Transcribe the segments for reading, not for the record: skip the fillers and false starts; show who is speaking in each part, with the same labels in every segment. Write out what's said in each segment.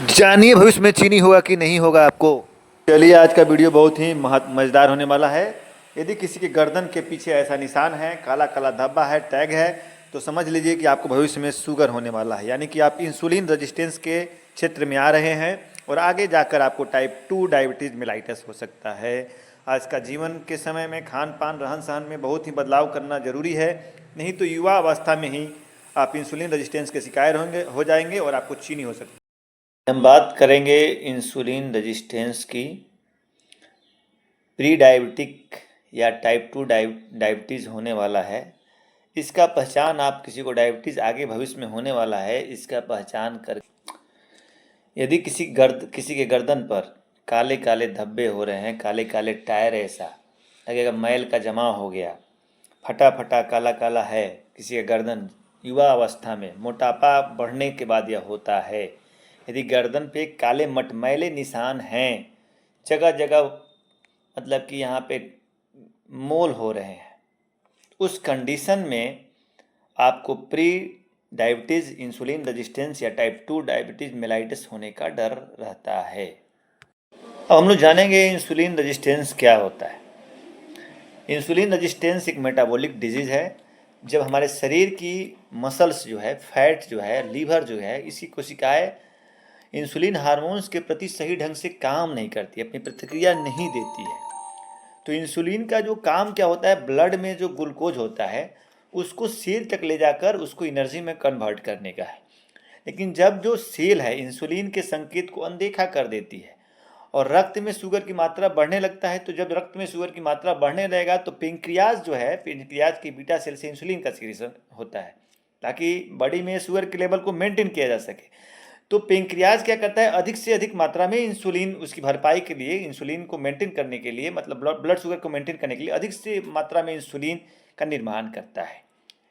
Speaker 1: जानिए भविष्य में चीनी होगा कि नहीं होगा आपको। चलिए, आज का वीडियो बहुत ही मज़ेदार होने वाला है। यदि किसी के गर्दन के पीछे ऐसा निशान है, काला काला धब्बा है, टैग है, तो समझ लीजिए कि आपको भविष्य में शुगर होने वाला है, यानी कि आप इंसुलिन रेजिस्टेंस के क्षेत्र में आ रहे हैं और आगे जाकर आपको टाइप 2 डायबिटीज़ मेलाइटस हो सकता है। आज का जीवन के समय में खान पान रहन सहन में बहुत ही बदलाव करना जरूरी है, नहीं तो युवा अवस्था में ही आप इंसुलिन रेजिस्टेंस के शिकार हो जाएंगे और आपको चीनी हो सकती है। हम बात करेंगे इंसुलिन रेजिस्टेंस की। प्री डायबिटिक या टाइप 2 डायबिटीज़ होने वाला है। इसका पहचान आप किसी को डायबिटीज़ आगे भविष्य में होने वाला है, इसका पहचान कर यदि किसी के गर्दन पर काले काले धब्बे हो रहे हैं, काले काले टायर, ऐसा लगेगा मैल का जमाव हो गया, फटा फटा काला काला है किसी का गर्दन, युवा अवस्था में मोटापा बढ़ने के बाद यह होता है। यदि गर्दन पे काले मटमैले निशान हैं, जगह जगह मतलब कि यहाँ पे मोल हो रहे हैं, उस कंडीशन में आपको प्री डायबिटीज़ इंसुलिन रेजिस्टेंस या टाइप 2 डायबिटीज़ मेलाइटिस होने का डर रहता है। अब हम लोग जानेंगे इंसुलिन रेजिस्टेंस क्या होता है। इंसुलिन रेजिस्टेंस एक मेटाबॉलिक डिजीज़ है। जब हमारे शरीर की मसल्स जो है, फैट जो है, लीवर जो है, इसकी कोशिकाएं इंसुलिन हार्मोन्स के प्रति सही ढंग से काम नहीं करती, अपनी प्रतिक्रिया नहीं देती है। तो इंसुलिन का जो काम क्या होता है, ब्लड में जो ग्लूकोज होता है उसको सेल तक ले जाकर उसको एनर्जी में कन्वर्ट करने का है। लेकिन जब जो सेल है इंसुलिन के संकेत को अनदेखा कर देती है और रक्त में शुगर की मात्रा बढ़ने लगता है, तो जब रक्त में शुगर की मात्रा बढ़ने लगेगा तो पेंक्रियाज जो है, पेंक्रियाज की बीटा सेल से इंसुलिन का सीक्रेशन होता है ताकि बॉडी में शुगर के लेवल को मेंटेन किया जा सके। तो पेंक्रियाज क्या करता है, अधिक से अधिक मात्रा में इंसुलिन, उसकी भरपाई के लिए, इंसुलिन को मेंटेन करने के लिए, मतलब ब्लड शुगर को मेंटेन करने के लिए अधिक से मात्रा में इंसुलिन का निर्माण करता है।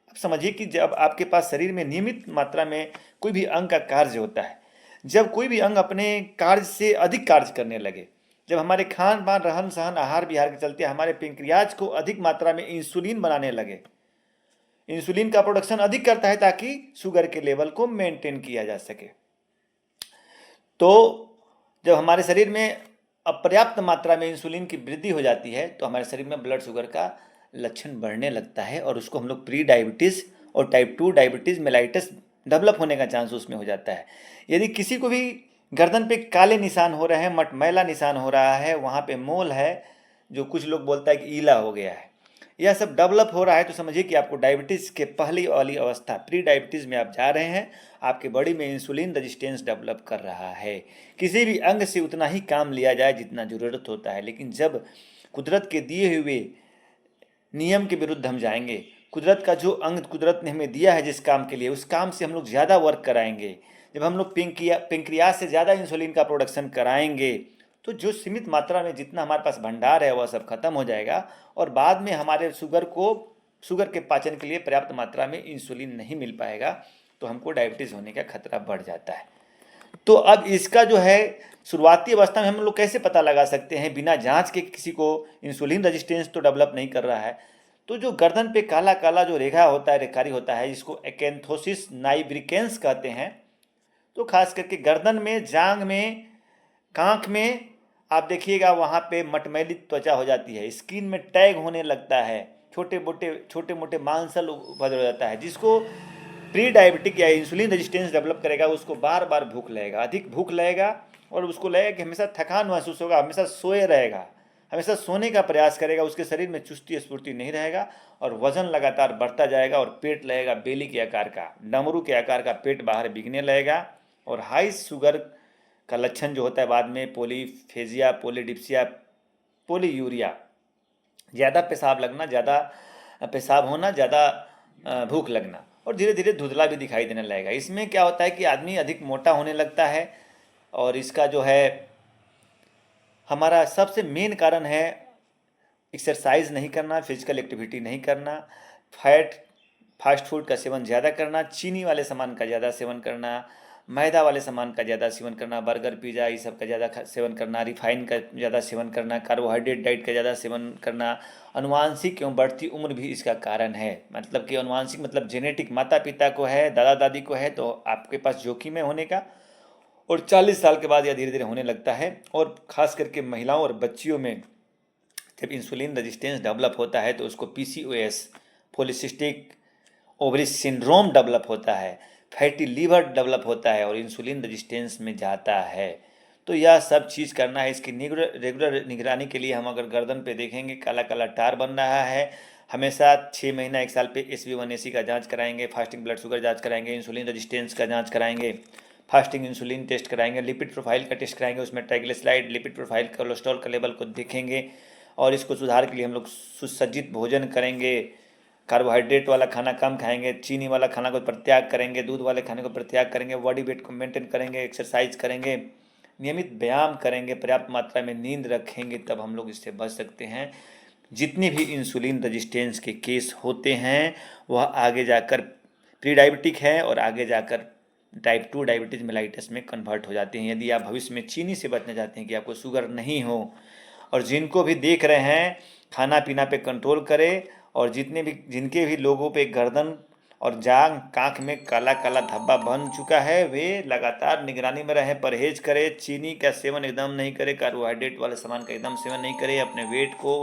Speaker 1: अब समझिए कि जब आपके पास शरीर में नियमित मात्रा में कोई भी अंग का कार्य होता है, जब कोई भी अंग अपने कार्य से अधिक कार्य करने लगे, जब हमारे खान पान रहन सहन आहार विहार के चलते हमारे पेंक्रियाज को अधिक मात्रा में इंसुलिन बनाने लगे, इंसुलिन का प्रोडक्शन अधिक करता है ताकि शुगर के लेवल को मेंटेन किया जा सके। तो जब हमारे शरीर में अपर्याप्त मात्रा में इंसुलिन की वृद्धि हो जाती है तो हमारे शरीर में ब्लड शुगर का लक्षण बढ़ने लगता है और उसको हम लोग प्री डायबिटीज़ और टाइप 2 डायबिटीज़ मेलाइटस डेवलप होने का चांस उसमें हो जाता है। यदि किसी को भी गर्दन पे काले निशान हो रहे हैं, मटमैला निशान हो रहा है, वहाँ पे मोल है, जो कुछ लोग बोलता है कि ईला हो गया है, यह सब डेवलप हो रहा है, तो समझिए कि आपको डायबिटीज़ के पहली वाली अवस्था प्री डायबिटीज़ में आप जा रहे हैं। आपके बॉडी में इंसुलिन रेजिस्टेंस डेवलप कर रहा है। किसी भी अंग से उतना ही काम लिया जाए जितना ज़रूरत होता है, लेकिन जब कुदरत के दिए हुए नियम के विरुद्ध हम जाएंगे, कुदरत का जो अंग कुदरत ने हमें दिया है जिस काम के लिए, उस काम से हम लोग ज़्यादा वर्क कराएंगे, जब हम लोग पेंक्रियाज से ज़्यादा इंसुलिन का प्रोडक्शन कराएंगे, तो जो सीमित मात्रा में जितना हमारे पास भंडार है वह सब खत्म हो जाएगा और बाद में हमारे शुगर के पाचन के लिए पर्याप्त मात्रा में इंसुलिन नहीं मिल पाएगा, तो हमको डायबिटीज़ होने का खतरा बढ़ जाता है। तो अब इसका जो है शुरुआती अवस्था में हम लोग कैसे पता लगा सकते हैं बिना जांच के किसी को इंसुलिन रेजिस्टेंस तो डेवलप नहीं कर रहा है। तो जो गर्दन पे काला काला जो रेखा होता है, रेखारी होता है, जिसको एकेंथोसिस नाइब्रिकेंस कहते हैं, तो खास करके गर्दन में, जांग में, कांख में आप देखिएगा वहाँ पे मटमैली त्वचा हो जाती है, स्किन में टैग होने लगता है, छोटे मोटे मांसल उभर हो जाता है। जिसको प्री डायबिटिक या इंसुलिन रेजिस्टेंस डेवलप करेगा उसको बार बार भूख लगेगा, अधिक भूख लगेगा और उसको लगेगा कि हमेशा थकान महसूस होगा, हमेशा सोए रहेगा, हमेशा सोने का प्रयास करेगा, उसके शरीर में चुस्ती स्फूर्ति नहीं रहेगा और वजन लगातार बढ़ता जाएगा और पेट लगेगा बेली के आकार का, डमरू के आकार का पेट बाहर बिकने लगेगा। और हाई शुगर का लक्षण जो होता है बाद में पॉलीफेजिया, पॉलीडिप्सिया, पॉलीयूरिया, ज़्यादा पेशाब लगना, ज़्यादा पेशाब होना, ज़्यादा भूख लगना और धीरे धीरे धुंधला भी दिखाई देने लगेगा। इसमें क्या होता है कि आदमी अधिक मोटा होने लगता है और इसका जो है हमारा सबसे मेन कारण है एक्सरसाइज नहीं करना, फिजिकल एक्टिविटी नहीं करना, फास्ट फूड का सेवन ज़्यादा करना, चीनी वाले सामान का ज़्यादा सेवन करना, मैदा वाले सामान का ज़्यादा सेवन करना, बर्गर पिज़्ज़ा ये सब का ज़्यादा सेवन करना, रिफाइन का ज़्यादा सेवन करना, कार्बोहाइड्रेट डाइट का ज़्यादा सेवन करना। अनुवांशिक एवं बढ़ती उम्र भी इसका कारण है। मतलब कि अनुवांशिक मतलब जेनेटिक, माता पिता को है, दादा दादी को है तो आपके पास जोखिम है होने का। और 40 साल के बाद यह धीरे धीरे होने लगता है। और ख़ास करके महिलाओं और बच्चियों में जब इंसुलिन रेजिस्टेंस डेवलप होता है तो उसको PCOS, polycystic ovary syndrome develop होता है, फैटी लीवर डेवलप होता है और इंसुलिन रेजिस्टेंस में जाता है। तो यह सब चीज़ करना है। इसकी रेगुलर निगरानी के लिए हम अगर गर्दन पे देखेंगे काला काला टार बन रहा है, हमेशा 6 महीना 1 साल पे SB1AC का जांच कराएंगे, फास्टिंग ब्लड शुगर जांच कराएंगे, इंसुलिन रेजिस्टेंस का जांच कराएंगे, फास्टिंग इंसुलिन टेस्ट कराएंगे, लिपिड प्रोफाइल का टेस्ट कराएंगे, उसमें ट्राइग्लिसराइड, लिपिड प्रोफाइल, कोलेस्ट्रॉल का लेवल को देखेंगे। और इसको सुधार के लिए हम लोग सुसज्जित भोजन करेंगे, कार्बोहाइड्रेट वाला खाना कम खाएंगे, चीनी वाला खाना को परित्याग करेंगे, दूध वाले खाने को परित्याग करेंगे, बॉडी वेट को मेंटेन करेंगे, एक्सरसाइज करेंगे, नियमित व्यायाम करेंगे, पर्याप्त मात्रा में नींद रखेंगे, तब हम लोग इससे बच सकते हैं। जितने भी इंसुलिन रेजिस्टेंस के केस होते हैं वह आगे जाकर प्री डायबिटिक है और आगे जाकर टाइप 2 डायबिटीज़ मेलाइटस में कन्वर्ट हो जाते हैं। यदि आप भविष्य में चीनी से बचना चाहते हैं कि आपको शुगर नहीं हो, और जिनको भी देख रहे हैं खाना पीना पे कंट्रोल करें, और जिनके भी लोगों पे गर्दन और जांघ कांख में काला काला धब्बा बन चुका है वे लगातार निगरानी में रहें, परहेज करें, चीनी का सेवन एकदम नहीं करें, कार्बोहाइड्रेट वाले सामान का एकदम सेवन नहीं करें, अपने वेट को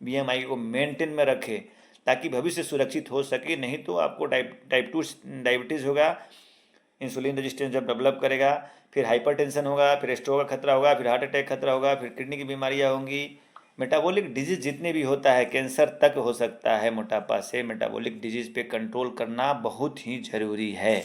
Speaker 1: BMI को मेंटेन में रखें ताकि भविष्य सुरक्षित हो सके। नहीं तो आपको टाइप 2 डायबिटीज़ होगा, इंसुलिन रेजिस्टेंस जब डेवलप करेगा, फिर हाइपरटेंशन होगा, फिर स्ट्रोक का खतरा होगा, फिर हार्ट अटैक खतरा होगा, फिर किडनी की बीमारियां होंगी, मेटाबॉलिक डिजीज जितने भी होता है, कैंसर तक हो सकता है मोटापा से। मेटाबॉलिक डिजीज पे कंट्रोल करना बहुत ही ज़रूरी है।